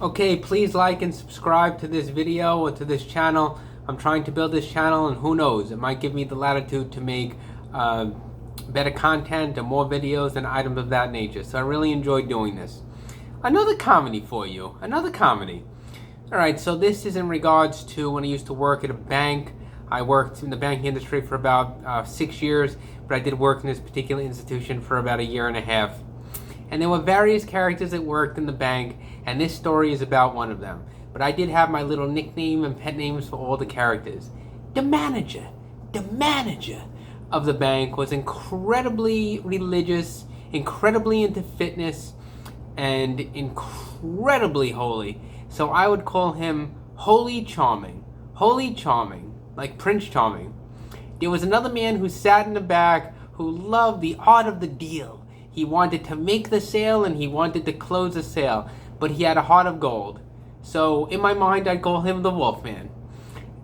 Okay, please like and subscribe to this video or to this channel. I'm trying to build this channel, and who knows, it might give me the latitude to make better content and more videos and items of that nature. So I really enjoy doing this. Another comedy for you. Another comedy. Alright, so this is in regards to when I used to work at a bank. I worked in the banking industry for about 6 years, but I did work in this particular institution for about a year and a half. And there were various characters that worked in the bank, and this story is about one of them. But I did have my little nickname and pet names for all the characters. The manager of the bank was incredibly religious, incredibly into fitness, and incredibly holy. So I would call him Holy Charming, like Prince Charming. There was another man who sat in the back who loved the art of the deal. He wanted to make the sale and he wanted to close the sale, but he had a heart of gold. So in my mind, I'd call him the Wolfman.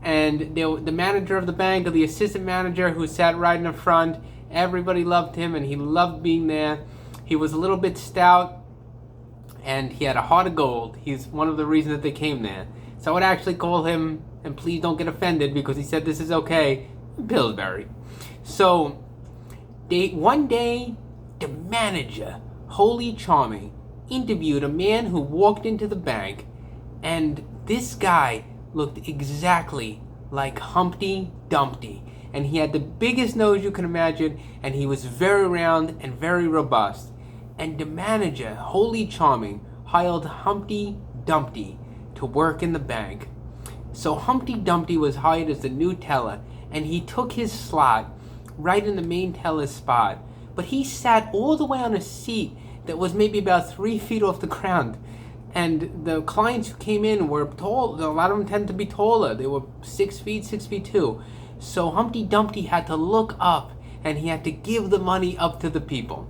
And the manager of the bank, or the assistant manager who sat right in the front, everybody loved him and he loved being there. He was a little bit stout and he had a heart of gold. He's one of the reasons that they came there. So I would actually call him, and please don't get offended because he said this is okay, Pillsbury. So one day, the manager, Holy Charming, interviewed a man who walked into the bank, and this guy looked exactly like Humpty Dumpty. And he had the biggest nose you can imagine, and he was very round and very robust. And the manager, Holy Charming, hired Humpty Dumpty to work in the bank. So Humpty Dumpty was hired as the new teller, and he took his slot right in the main teller's spot. But he sat all the way on a seat that was maybe about 3 feet off the ground. And the clients who came in were tall. A lot of them tend to be taller. They were 6 feet, 6'2". So Humpty Dumpty had to look up, and he had to give the money up to the people.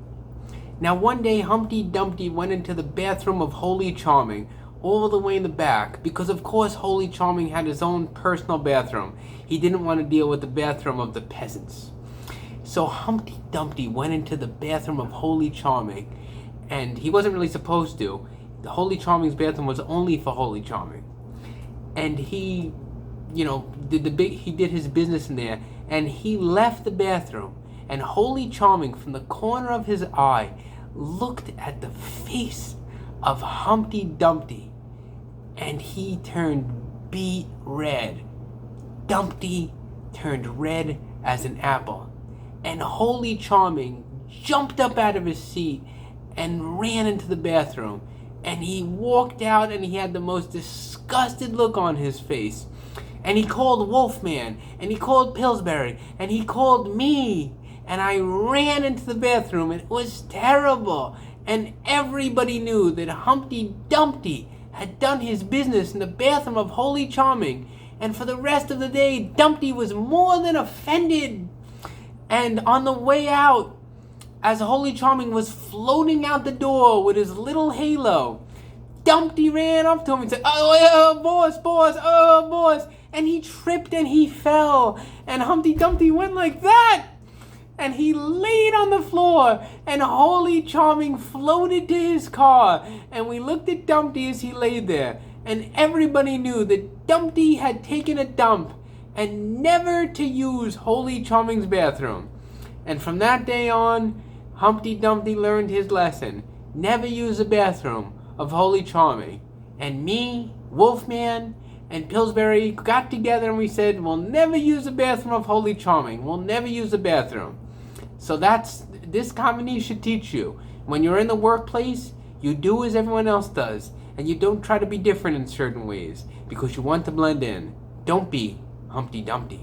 Now one day Humpty Dumpty went into the bathroom of Holy Charming, all the way in the back, because of course Holy Charming had his own personal bathroom. He didn't want to deal with the bathroom of the peasants. So Humpty Dumpty went into the bathroom of Holy Charming, and he wasn't really supposed to. The Holy Charming's bathroom was only for Holy Charming. And he, did his business in there, and he left the bathroom, and Holy Charming, from the corner of his eye, looked at the face of Humpty Dumpty, and he turned beet red. Dumpty turned red as an apple. And Holy Charming jumped up out of his seat and ran into the bathroom. And he walked out, and he had the most disgusted look on his face. And he called Wolfman, and he called Pillsbury, and he called me. And I ran into the bathroom, and it was terrible. And everybody knew that Humpty Dumpty had done his business in the bathroom of Holy Charming. And for the rest of the day, Dumpty was more than offended. And on the way out, as Holy Charming was floating out the door with his little halo, Dumpty ran up to him and said, "Oh, boss. And he tripped and he fell. And Humpty Dumpty went like that. And he laid on the floor. And Holy Charming floated to his car. And we looked at Dumpty as he laid there. And everybody knew that Dumpty had taken a dump, and never to use Holy Charming's bathroom. And from that day on, Humpty Dumpty learned his lesson. Never use the bathroom of Holy Charming. And me, Wolfman, and Pillsbury got together and we said, we'll never use the bathroom of Holy Charming. We'll never use the bathroom. So this comedy should teach you. When you're in the workplace, you do as everyone else does. And you don't try to be different in certain ways, because you want to blend in. Don't be Humpty Dumpty.